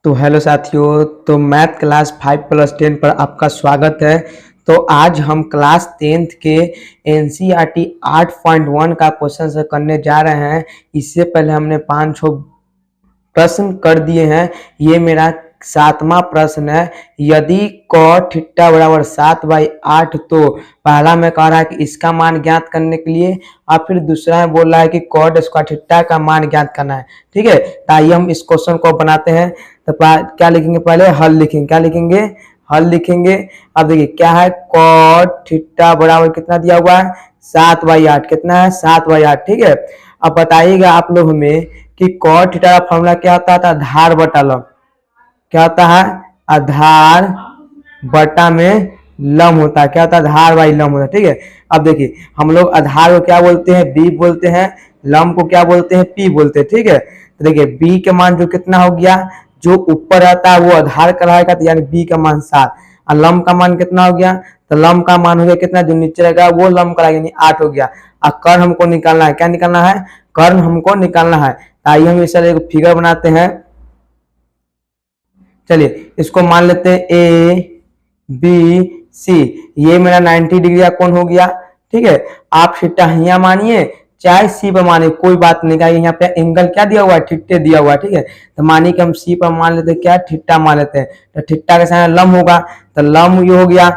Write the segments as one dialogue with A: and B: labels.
A: तो हेलो साथियों, तो मैथ क्लास 5+10 पर आपका स्वागत है। तो आज हम क्लास 10th के एनसीईआरटी 8.1 का क्वेश्चन से करने जा रहे हैं। इससे पहले हमने 5-6 प्रश्न कर दिए हैं। ये मेरा 7वां प्रश्न है। यदि cot थीटा बराबर 7/8 तो पहला में कह रहा है कि इसका मान ज्ञात करने के लिए, और फिर दूसरा में बोल रहा है कि cot स्क्वायर थीटा का मान ज्ञात करना है। ठीक है, तो आइए हम इस क्वेश्चन को बनाते हैं। तो क्या लिखेंगे, पहले हल लिखेंगे। क्या लिखेंगे? हल लिखेंगे। अब देखिए क्या है, cot थीटा बराबर कितना दिया हुआ है, 7/8। कितना है? 7/8। ठीक है, अब बताइएगा आप लोग हमें कि cot थीटा का फॉर्मूला क्या होता था, आधार बटा लंब। क्या होता है? आधार बटा में लंब होता है। क्या होता है? आधार बाई लंब होता है। ठीक है, अब देखिए हम लोग आधार को क्या बोलते हैं, बी बोलते हैं। लंब को क्या बोलते हैं, पी बोलते हैं। ठीक है, तो देखिए बी के मान जो कितना हो गया, जो ऊपर रहता है वो आधार कहलाएगा, तो यानी बी का मान 7। और लंब का मान कितना हो गया, तो लंब का मान हो गया कितना, जो नीचे रहेगा वो लंब कहलाएगा, यानी 8 हो गया। और कर्ण हमको निकालना है। क्या निकालना है? कर्ण हमको निकालना है। आइए हम इस एक फिगर बनाते हैं। चलिए इसको मान लेते हैं ए बी सी। ये मेरा 90 डिग्री का कोण हो गया। ठीक है, आप थीटा यहाँ मानिए चाहे सी पर मानिए, कोई बात नहीं का। यहाँ पे एंगल क्या दिया हुआ है, थीटा दिया हुआ है। ठीक है, तो मानिए कि हम सी पर मान लेते हैं क्या, थीटा मान लेते हैं। तो थीटा के सामने लंब होगा, तो लंब ये हो गया।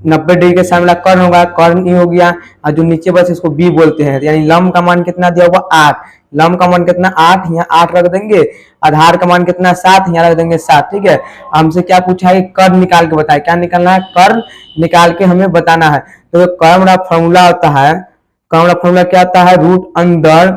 A: 90 डिग्री के सामने कर्ण होगा, कर्ण ये हो गया। और जो नीचे बस इसको बी बोलते हैं, यानी लंब का मान कितना दिया हुआ, 8। लंब का मान कितना, 8। यहाँ 8 रख देंगे। आधार का मान कितना, 7। यहाँ रख देंगे 7। ठीक है, हमसे क्या पूछा है, कर्ण निकाल के बताए। क्या निकालना है? कर्ण निकाल के हमें बताना है। तो कर्ण का फॉर्मूला होता है, कर्ण का फॉर्मूला क्या होता है, रूट अंदर।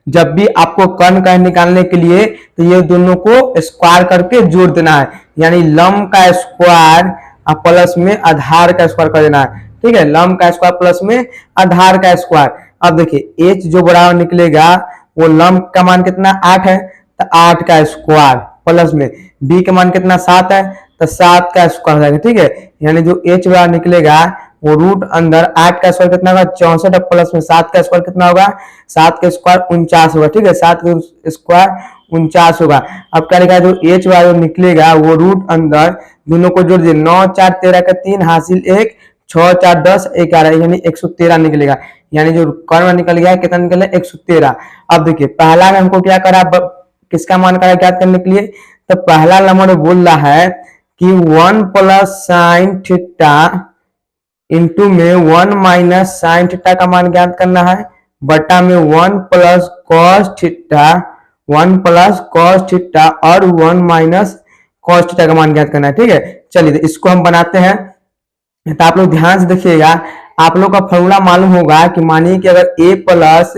A: जब भी आपको कर्ण का निकालने के लिए तो ये दोनों को स्क्वायर करके जोड़ देना है, यानी लंब का स्क्वायर प्लस में आधार का स्क्वायर कर देना है। ठीक है, लंब का स्क्वायर प्लस में आधार का स्क्वायर। अब देखिए h जो बराबर निकलेगा वो लंब का मान कितना, 8 है, तो 8 का स्क्वायर प्लस में b का मान कितना, 7 है, तो 7 का स्क्वायर जाएगा। ठीक है, यानी जो h बराबर निकलेगा वो रूट अंदर 8 का स्क्वायर कितना होगा, 64, प्लस में 7 का स्क्वायर कितना होगा, 7 का स्क्वायर 49 होगा। ठीक है, 7 का स्क्वायर 49 होगा। अब क्या लिखा है, जो h वाला निकलेगा वो रूट अंदर दोनों को जोड़ दिए, 9 4 13 का 3 हासिल 1, 6 4 10 11, यानी 113 निकलेगा। यानी जो कर्ण निकल गया कितना निकला, 113। अब देखिए पहला में हमको क्या करा, किसका मान करा ज्ञात करने के लिए, तो पहला नंबर बोल रहा है कि 1 प्लस साइन थीटा इंटू में 1 माइनस साइन थीटा का मान ज्ञात करना है, बटा में 1 plus cos theta, 1 plus cos theta और 1 माइनस कॉस थीटा का मान ज्ञात करना है। ठीक है, चलिए तो इसको हम बनाते हैं। तो आप लोग ध्यान से देखिएगा, आप लोग का फॉर्मूला मालूम होगा कि मानिए कि अगर a प्लस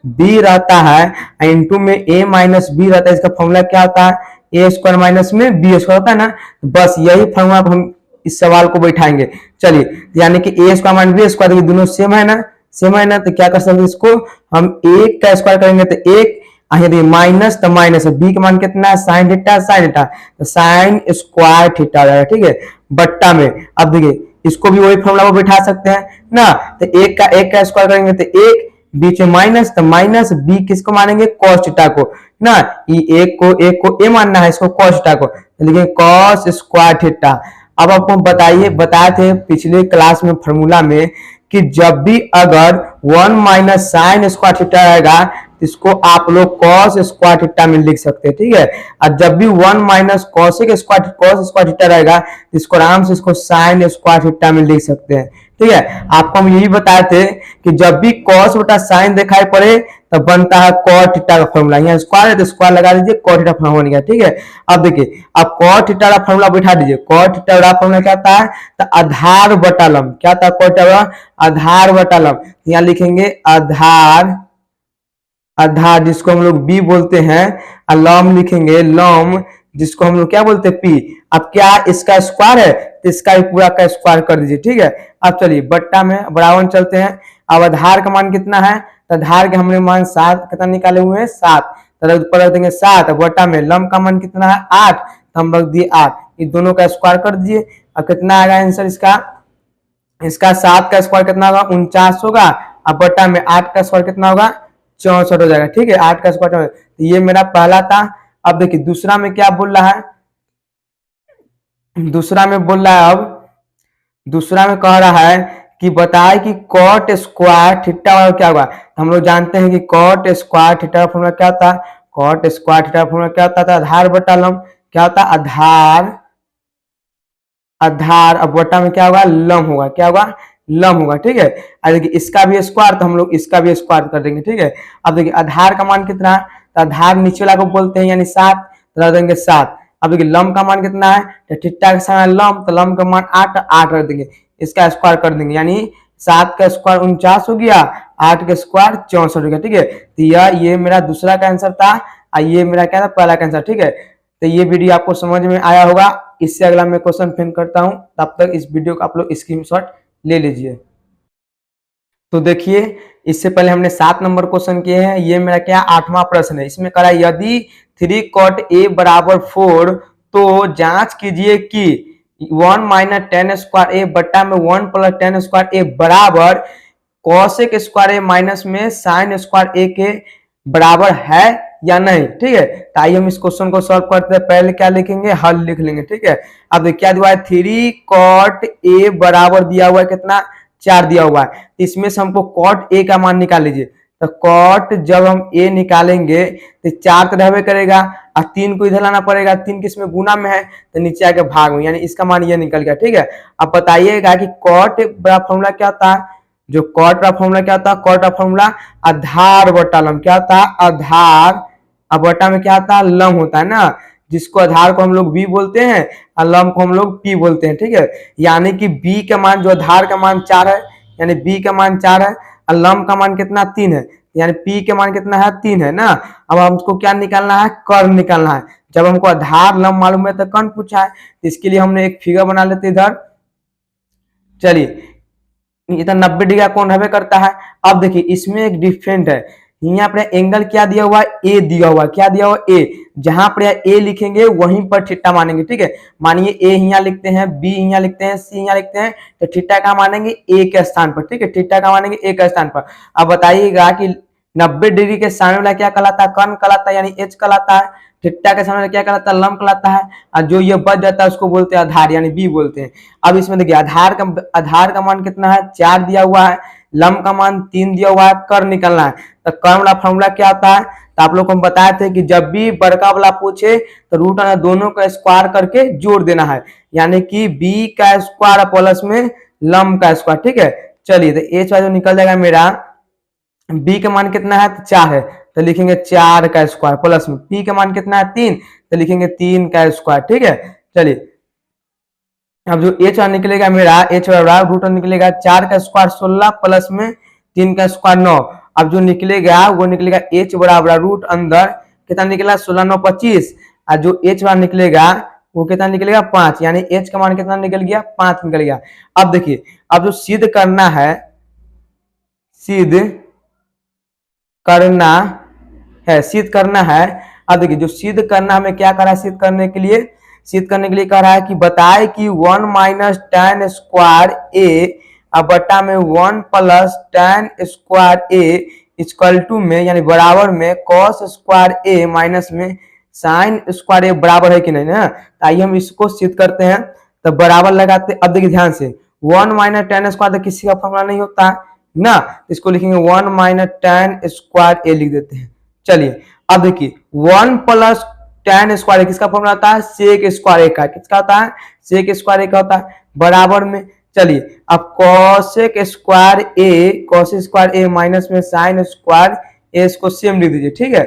A: बी रहता है इंटू में a माइनस बी रहता है, इसका फॉर्मूला क्या होता है, ए स्क्वायर माइनस में बी स्क्वायर होता है ना। बस यही फॉर्मूला हम इस सवाल को बैठाएंगे। चलिए, यानी कि ए स्क्वायर माइनस बी स्क्वायर, दोनों सेम है ना, सेम है ना, तो क्या कर सकते हैं, इसको हम 1 का स्क्वायर करेंगे तो 1, देखिए माइनस तो माइनस है, बी का मान कितना है, साइन थीटा, साइन थीटा, तो साइन स्क्वायर थीटा आ जाएगा। ठीक है, बट्टा में अब देखिए इसको भी वही फॉर्मूला में बैठा सकते हैं ना। तो 1 का स्क्वायर करेंगे तो 1, बीच में माइनस, तो माइनस बी किसको मानेंगे, कॉस थीटा को ना। ये एक को ए मानना है, इसको कॉस थीटा को, लेकिन कॉस स्क्वायर थीटा। अब आपको बताए थे पिछले क्लास में फॉर्मूला में कि जब भी अगर 1 माइनस साइन स्क्वायर थीटा रहेगा इसको आप लोग कॉस स्क्वायर थीटा में लिख सकते हैं। ठीक है, और जब भी 1 माइनस कॉस स्क्वायर थीटा रहेगा इसको आराम से इसको साइन स्क्वायर थीटा में लिख सकते हैं। ठीक है, आपको हम यही बताए थे कि जब भी कॉस बटा साइन दिखाई पड़े तब बनता है कॉट थीटा का फॉर्मूला। यहाँ स्क्वायर है तो स्क्वायर लगा दीजिए, कॉट थीटा फॉर्मूला बन गया। ठीक है, अब देखिए अब कॉट थीटा का फॉर्मूला बैठा दीजिए। कॉट थीटा का फॉर्मूला क्या होता है, तो आधार बटा लंब। क्या होता है कॉट थीटा, आधार बटा लंब। यहाँ लिखेंगे आधार जिसको हम लोग बी बोलते हैं, और लंब लिखेंगे लंब जिसको हम लोग क्या बोलते हैं, पी। अब क्या इसका स्क्वायर है तो इसका भी पूरा का स्क्वायर कर दीजिए। ठीक है, अब चलिए बट्टा में बराबर चलते हैं। अब आधार का मान कितना है, तो आधार के हमने मान 7 कितना निकाले हुए हैं, 7, तो ऊपर रख देंगे 7, बट्टा में लंब का मान कितना है, 8, तो हम रख दिए 8। ये दोनों का स्क्वायर कर दीजिए। अब कितना आएगा आंसर इसका 7 का स्क्वायर कितना होगा, 49 होगा, अब बट्टा में 8 का स्क्वायर कितना होगा, 64 हो जाएगा। ठीक है, 8 का स्क्वायर, तो ये मेरा पहला था। अब देखिए दूसरा में क्या बोल रहा है, दूसरा में बोल रहा है, अब दूसरा में कह रहा है कि बताए कि कॉट स्क्वायर थीटा और क्या होगा। हम लोग जानते हैं कि कॉट स्क्वायर थीटा का फॉर्मूला क्या होता है, कॉट स्क्वायर थीटा का फॉर्मूला क्या होता था, आधार बटा लंब। क्या होता है, आधार, आधार अब बटा में क्या होगा, लंब होगा। क्या होगा, लंब होगा। ठीक है, अब देखिए इसका भी स्क्वायर, तो हम लोग इसका भी स्क्वायर कर देंगे। ठीक है, अब देखिए आधार का मान कितना है, तो आधार नीचे वाला को बोलते हैं यानी 7, तो रख देंगे 7। अब देखिए लंब का मान कितना है, तो थीटा के समय लंब, तो लंब का मान 8, 8 रख देंगे, इसका स्क्वायर कर देंगे, यानी 7 का स्क्वायर 49 हो गया, 8 का स्क्वायर 64 हो गया। ठीक है, तो ये मेरा दूसरा का आंसर था और ये मेरा क्या था, पहला का आंसर। ठीक है, तो ये वीडियो आपको समझ में आया होगा। इससे अगला मैं क्वेश्चन फिर करता हूं, तब तक इस वीडियो का आप लोग स्क्रीनशॉट ले लीजिए। तो देखिए, इससे पहले हमने 7 नंबर क्वेश्चन किए हैं, ये मेरा क्या 8वां प्रश्न है। इसमें करा यदि 3 cot a बराबर 4, तो जांच कीजिए कि 1 माइनस टेन स्क्वायर ए बट्टा में 1 प्लस टेन स्क्वायर ए बराबर कॉसेक स्क्वायर ए माइनस में साइन स्क्वायर ए के बराबर है या नहीं। ठीक है, तो आइए हम इस क्वेश्चन को सॉल्व करते हैं। पहले क्या लिखेंगे, हल लिख लेंगे। ठीक है, अब देखिए क्या दिया है, 3 cot a बराबर दिया हुआ है कितना, 4 दिया हुआ है। इसमें से हमको cot a का मान निकाल लीजिए। तो cot जब हम a निकालेंगे तो 4 तो रहबे करेगा और 3 को इधर लाना पड़ेगा, 3 किसमें गुना में है, तो नीचे आके भाग में, यानी इसका मान ये निकल गया। ठीक है, अब बताइएगा कि cot बड़ा फॉर्मूला क्या होता है, जो cot का फॉर्मूला क्या होता है, cot का फॉर्मूला आधार बटा लंब। क्या होता है, आधार, अब बटा में क्या होता है, लंब होता है ना, जिसको आधार को हम लोग b बोलते हैं और लंब को हम लोग p बोलते हैं। ठीक है, यानी कि b का मान, जो आधार का मान 4 है, यानी b का मान 4 है और लंब का मान कितना, 3 है, यानी p के मान कितना है, 3 है ना। अब हमको क्या निकालना है, कर्ण निकालना है। जब हमको आधार लंब मालूम है तो कर्ण पूछा है, तो इसके लिए हमने एक फिगर बना लेते इधर। चलिए, इतना 90 डिग्री का कोण हमें करता है। अब देखिए इसमें एक डिफरेंट है, यहाँ पर एंगल क्या दिया हुआ है, ए दिया हुआ है। क्या दिया हुआ, ए, जहां पर ए लिखेंगे वहीं पर थीटा मानेंगे। ठीक है, मानिए ए यहाँ लिखते हैं, बी यहाँ लिखते हैं, सी यहाँ लिखते हैं, तो थीटा का मानेंगे ए के स्थान पर। ठीक है, थीटा का मानेंगे ए के स्थान पर। अब बताइएगा कि 90 डिग्री के सामने वाला क्या कहलाता है, कर्ण कहलाता है, यानी एच कहलाता है। थीटा के सामने क्या कहलाता है, लंब कहलाता है, और जो ये बच जाता है उसको बोलते हैं आधार, यानी बी बोलते हैं। अब इसमें देखिए आधार का मान कितना है, 4 दिया हुआ है, लंब का मान 3 दिया हुआ है, कर्ण निकलना है। तो कर्ण वाला फॉर्मूला क्या आता है, तो आप लोग को हम बताए थे कि जब भी बड़का वाला पूछे तो रूट दोनों का स्क्वायर करके जोड़ देना है, यानी कि बी का स्क्वायर प्लस में लंब का स्क्वायर। ठीक है, चलिए तो एच वाला जो निकल जाएगा मेरा, बी का मान कितना है, 4 है, तो लिखेंगे 4 का स्क्वायर प्लस में पी का मान कितना है, 3, तो लिखेंगे 3 का स्क्वायर। ठीक है, चलिए अब जो एच वाला निकलेगा मेरा, एच वाला रूट निकलेगा 4 का स्क्वायर 16 प्लस में 3 का स्क्वायर 9। अब जो निकलेगा वो निकलेगा एच बराबर रूट अंदर कितना निकला, 16 9 25, और जो एच वाला निकलेगा वो कितना निकलेगा, 5, यानी एच का मान कितना निकल गया, 5 निकल गया। अब देखिए, अब जो सिद्ध करना है, सिद्ध करना है, सिद्ध करना है। अब देखिए जो सिद्ध करना हमें क्या करा है, सिद्ध करने के लिए, सिद्ध करने के लिए कह रहा है कि बताए कि 1 माइनस टेन स्क्वायर ए अब बट्टा में 1 plus tan square A equal to में, यानी बराबर में कॉस स्क्वायर ए माइनस में साइन स्क्वायर ए बराबर है कि नहीं ना। आइए हम इसको सिद्ध करते हैं, तो बराबर लगाते। अब देखिए ध्यान से, 1 माइनस टेन स्क्वायर तो किसी का फॉर्मूला नहीं होता है ना, इसको लिखेंगे 1 माइनस टेन स्क्वायर ए लिख देते हैं। चलिए अब देखिए 1 प्लस टेन स्क्वायर किसका फॉर्मूला होता है, सेक स्क्वायर ए का, किसका होता है, सेक स्क्वायर ए का होता है, बराबर में। चलिए अब cosec square A, cos square A minus में साइन स्क्वायर ए, इसको सेम लिख दीजिए। ठीक है,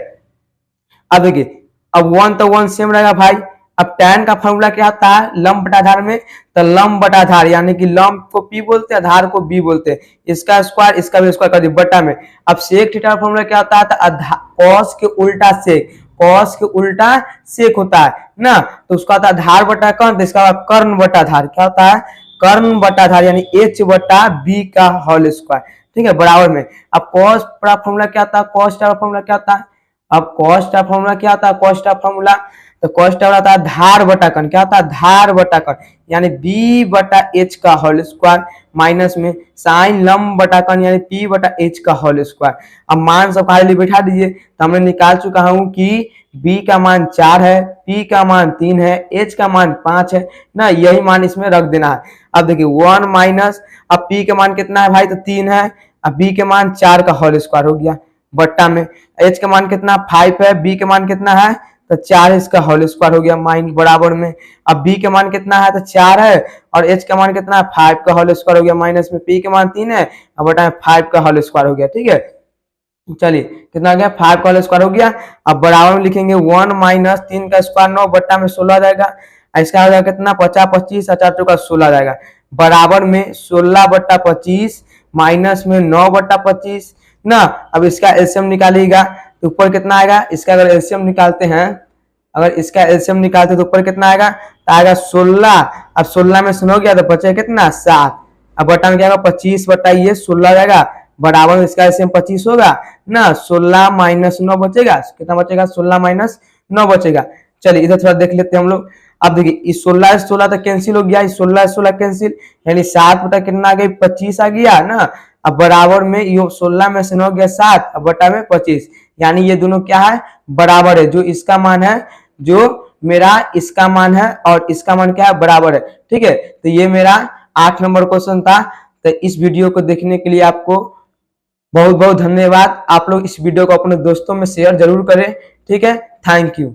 A: अब देखिए अब 1 तो 1 सेम रहेगा भाई। अब tan का फॉर्मूला क्या आता है, लंब बटा आधार में, तो लंब बटा आधार, यानी कि लंब को p बोलते हैं, आधार को b बोलते हैं, इसका स्क्वायर इसका भी स्क्वायर कर दिया बटा में। अब सेक थीटा का फॉर्मूला क्या होता है, तो कॉस के उल्टा सेक, कॉस के उल्टा सेक होता है ना, तो उसका होता है आधार बटा कर्ण, तो इसका कर्ण बटा आधार। क्या होता है, कर्ण बटा आधार, यानी h बटा b का होल स्क्वायर। ठीक है, बराबर में। अब कॉस का फॉर्मूला क्या होता है, कॉस का फॉर्मूला क्या होता है, अब कॉस का फॉर्मूला क्या होता है, कॉस का फॉर्मूला तो cos स्क्वायर होता है धार बटा कण, क्या होता है धार बटा कण, यानी b बटा h का होल स्क्वायर माइनस में साइन लंब बटा कण यानी p बटा h का होल स्क्वायर। अब मान सब खाली बैठा दीजिए, तो हमने निकाल चुका हूं कि b का मान 4 है, p का मान 3 है, h का मान 5 है ना, यही मान इसमें रख देना है। अब देखिए 1 माइनस, अब p का मान कितना है भाई, तो 3 है, अब b के मान 4 का होल स्क्वायर हो गया बट्टा में h का मान कितना 5 है, b के मान कितना है तो 4 इसका होल स्क्वायर हो गया माइन बराबर में। अब b के मान कितना है तो 4 है, और h का मान कितना है 5 का होल स्क्वायर हो गया, माइनस में p के मान 3 है और बटा में 5 का होल स्क्वायर हो गया। ठीक है, चलिए कितना आ गया 5 का होल स्क्वायर हो गया। अब बराबर में लिखेंगे 1 माइनस 3 का स्क्वायर 9 बट्टा में 16 आ जाएगा, इसका हो जाएगा कितना 50 25 4 चौका 16 आ जाएगा, बराबर में 16 बट्टा 25 माइनस में 9 बट्टा 25 ना। अब इसका एलसीएम निकालिएगा तो ऊपर कितना आएगा, इसका अगर एलसीएम निकालते हैं, अगर इसका एलसीएम निकालते तो ऊपर कितना आएगा, तो आएगा 16। अब 16 में से हो गया तो बचे कितना 7, अब बटा में क्या होगा 25 बटा ये 16 जाएगा, बराबर में इसका एलसीएम 25 होगा ना, 16 माइनस 9 बचेगा, कितना बचेगा 16 माइनस 9 बचेगा। चलिए इधर थोड़ा देख लेते हैं हम लोग। अब देखिए इस 16 से 16 तक कैंसिल हो गया, इस 16 से 16 कैंसिल, यानी 7 बटा कितना आ गया 25 आ गया ना। अब बराबर में ये 16 में से 9 गया 7, अब बटा में 25, यानी ये दोनों क्या है बराबर है, जो इसका मान है, जो मेरा इसका मान है और इसका मान क्या है बराबर है। ठीक है, तो ये मेरा 8 नंबर क्वेश्चन था। तो इस वीडियो को देखने के लिए आपको बहुत बहुत धन्यवाद। आप लोग इस वीडियो को अपने दोस्तों में शेयर जरूर करें। ठीक है, थैंक यू।